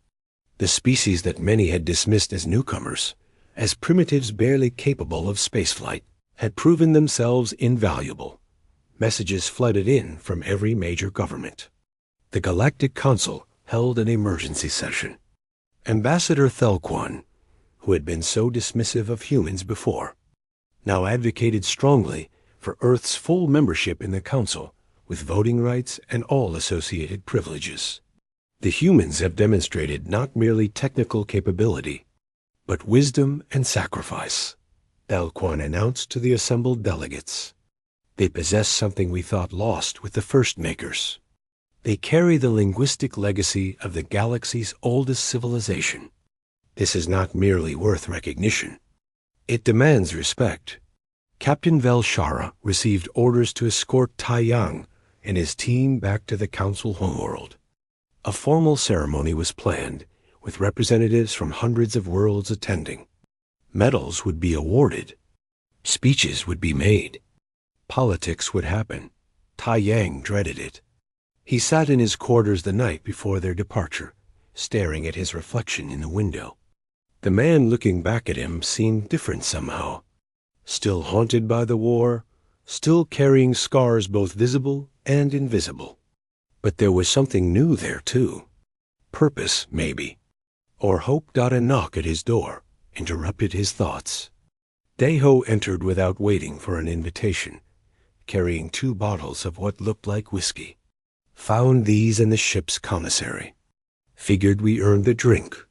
Speaker 1: The species that many had dismissed as newcomers, as primitives barely capable of spaceflight, had proven themselves invaluable. Messages flooded in from every major government. The Galactic Council held an emergency session. Ambassador Thelquan, who had been so dismissive of humans before, now advocated strongly for Earth's full membership in the Council with voting rights and all associated privileges. The humans have demonstrated not merely technical capability, but wisdom and sacrifice, Belquan announced to the assembled delegates. They possess something we thought lost with the first makers. They carry the linguistic legacy of the galaxy's oldest civilization. This is not merely worth recognition. It demands respect. Captain Velshara received orders to escort Tai Yang and his team back to the Council homeworld. A formal ceremony was planned, with representatives from hundreds of worlds attending. Medals would be awarded. Speeches would be made. Politics would happen. Tai Yang dreaded it. He sat in his quarters the night before their departure, staring at his reflection in the window. The man looking back at him seemed different somehow. Still haunted by the war, still carrying scars both visible and invisible. But there was something new there, too. Purpose, maybe. Or hope. A knock at his door interrupted his thoughts. Deho entered without waiting for an invitation, carrying 2 bottles of what looked like whiskey. Found these in the ship's commissary. Figured we earned the drink.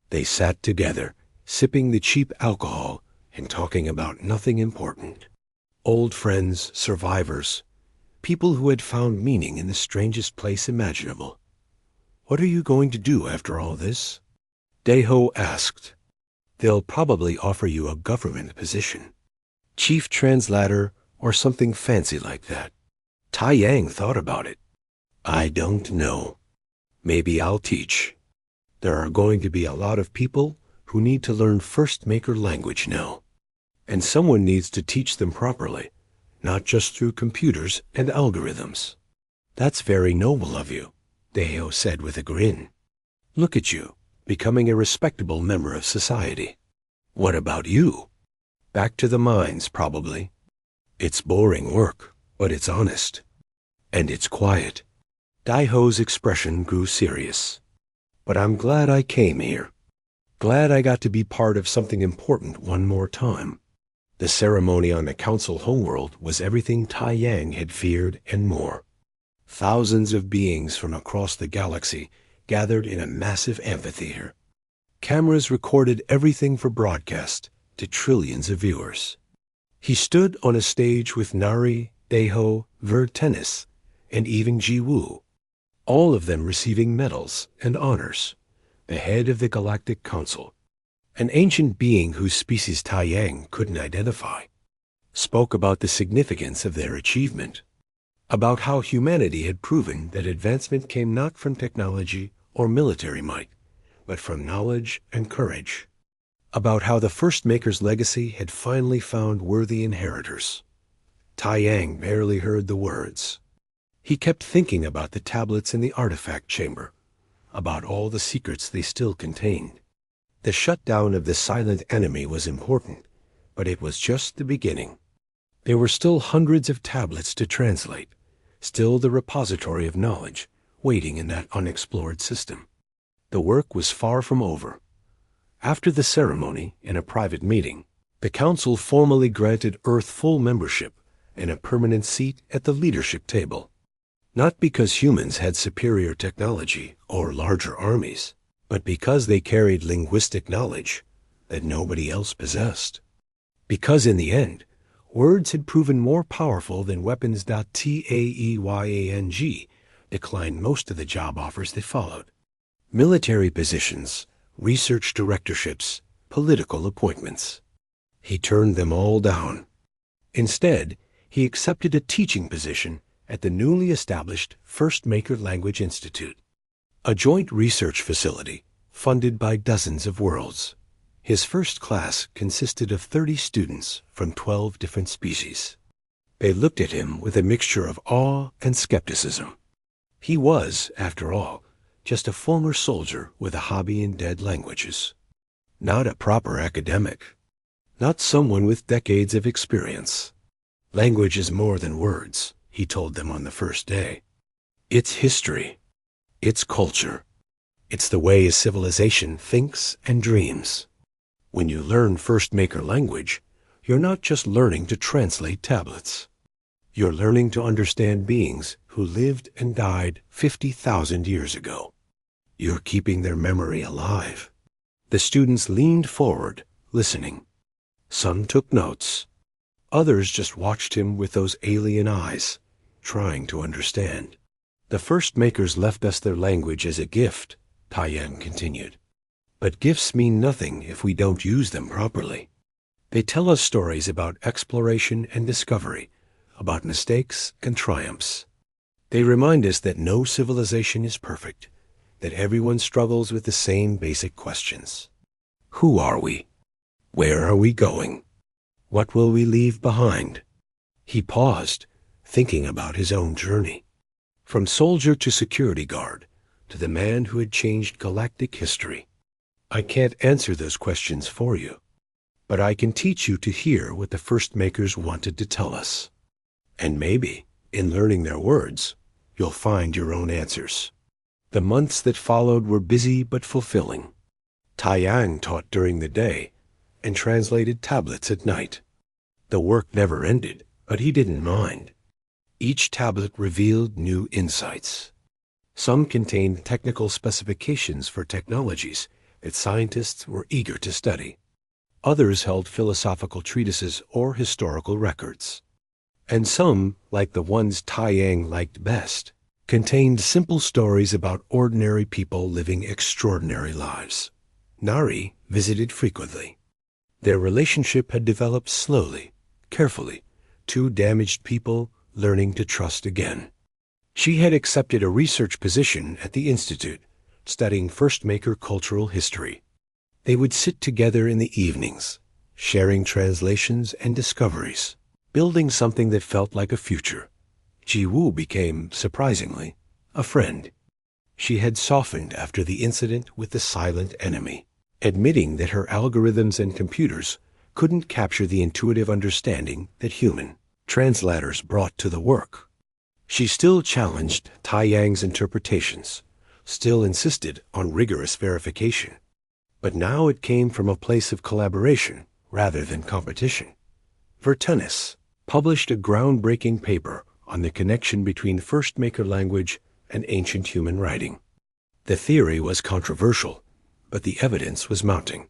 Speaker 1: They sat together, sipping the cheap alcohol and talking about nothing important. Old friends, survivors, people who had found meaning in the strangest place imaginable. "What are you going to do after all this?" Deho asked. "They'll probably offer you a government position. Chief translator or something fancy like that." Tai Yang thought about it. "I don't know. Maybe I'll teach. There are going to be a lot of people who need to learn First Maker language now. And someone needs to teach them properly, not just through computers and algorithms." "That's very noble of you," Deho said with a grin. "Look at you, becoming a respectable member of society. What about you?" "Back to the mines, probably. It's boring work, but it's honest. And it's quiet." Deho's expression grew serious. "But I'm glad I came here. Glad I got to be part of something important one more time." The ceremony on the Council homeworld was everything Tai Yang had feared and more. Thousands of beings from across the galaxy gathered in a massive amphitheater. Cameras recorded everything for broadcast to trillions of viewers. He stood on a stage with Nari, Deho, Tennis, and even Ji Woo, all of them receiving medals and honors. The head of the Galactic Council, an ancient being whose species Tai Yang couldn't identify, spoke about the significance of their achievement, about how humanity had proven that advancement came not from technology or military might, but from knowledge and courage, about how the First Maker's legacy had finally found worthy inheritors. Tai Yang barely heard the words. He kept thinking about the tablets in the artifact chamber, about all the secrets they still contained. The shutdown of the silent enemy was important, but it was just the beginning. There were still hundreds of tablets to translate, still the repository of knowledge waiting in that unexplored system. The work was far from over. After the ceremony, in a private meeting, the Council formally granted Earth full membership and a permanent seat at the leadership table. Not because humans had superior technology or larger armies, but because they carried linguistic knowledge that nobody else possessed. Because in the end, words had proven more powerful than weapons. Taeyang declined most of the job offers that followed. Military positions, research directorships, political appointments. He turned them all down. Instead, he accepted a teaching position at the newly established First Maker Language Institute, a joint research facility funded by dozens of worlds. His first class consisted of 30 students from 12 different species. They looked at him with a mixture of awe and skepticism. He was, after all, just a former soldier with a hobby in dead languages. Not a proper academic. Not someone with decades of experience. Language is more than words, he told them on the first day. It's history. It's culture. It's the way a civilization thinks and dreams. When you learn First Maker language, you're not just learning to translate tablets. You're learning to understand beings who lived and died 50,000 years ago. You're keeping their memory alive. The students leaned forward, listening. Some took notes. Others just watched him with those alien eyes, trying to understand. The first makers left us their language as a gift, Taiyang continued. But gifts mean nothing if we don't use them properly. They tell us stories about exploration and discovery, about mistakes and triumphs. They remind us that no civilization is perfect, that everyone struggles with the same basic questions. Who are we? Where are we going? What will we leave behind? He paused, thinking about his own journey. From soldier to security guard, to the man who had changed galactic history. I can't answer those questions for you, but I can teach you to hear what the first makers wanted to tell us. And maybe, in learning their words, you'll find your own answers. The months that followed were busy but fulfilling. Taiyang taught during the day and translated tablets at night. The work never ended, but he didn't mind. Each tablet revealed new insights. Some contained technical specifications for technologies that scientists were eager to study. Others held philosophical treatises or historical records. And some, like the ones Taiyang liked best, contained simple stories about ordinary people living extraordinary lives. Nari visited frequently. Their relationship had developed slowly, carefully, two damaged people learning to trust again. She had accepted a research position at the Institute, studying First Maker cultural history. They would sit together in the evenings, sharing translations and discoveries, building something that felt like a future. Ji-woo became, surprisingly, a friend. She had softened after the incident with the silent enemy, admitting that her algorithms and computers couldn't capture the intuitive understanding that human translators brought to the work. She still challenged Taiyang's interpretations, still insisted on rigorous verification. But now it came from a place of collaboration rather than competition. Vertenis published a groundbreaking paper on the connection between First Maker language and ancient human writing. The theory was controversial, but the evidence was mounting.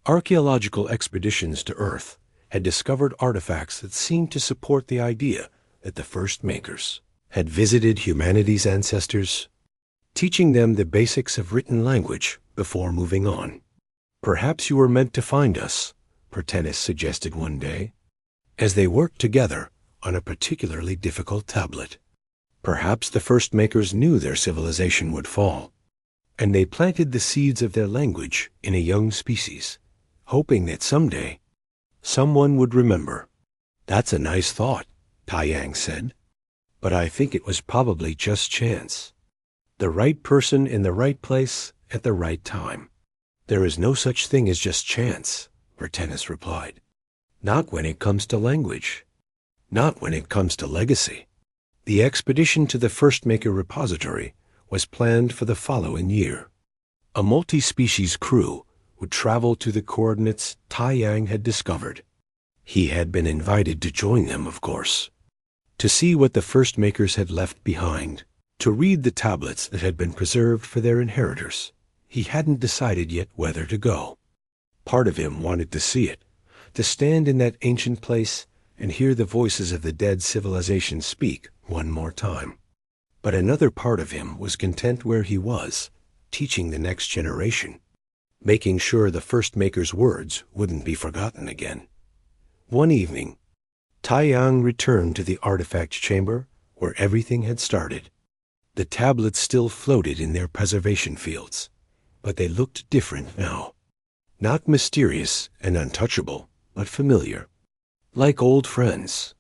Speaker 1: Archaeological expeditions to Earth had discovered artifacts that seemed to support the idea that the First Makers had visited humanity's ancestors, teaching them the basics of written language before moving on. Perhaps you were meant to find us, Vertenis suggested one day, as they worked together on a particularly difficult tablet. Perhaps the First Makers knew their civilization would fall, and they planted the seeds of their language in a young species, hoping that someday someone would remember. That's a nice thought, Taiyang said, but I think it was probably just chance. The right person in the right place at the right time. There is no such thing as just chance, Vertenis replied. Not when it comes to language. Not when it comes to legacy. The expedition to the First Maker repository was planned for the following year. A multi-species crew would travel to the coordinates Taiyang had discovered. He had been invited to join them, of course, to see what the First Makers had left behind, to read the tablets that had been preserved for their inheritors. He hadn't decided yet whether to go. Part of him wanted to see it, to stand in that ancient place and hear the voices of the dead civilization speak one more time. But another part of him was content where he was, teaching the next generation, making sure the First Maker's words wouldn't be forgotten again. One evening, Taiyang returned to the artifact chamber where everything had started. The tablets still floated in their preservation fields, but they looked different now. Not mysterious and untouchable, but familiar. Like old friends.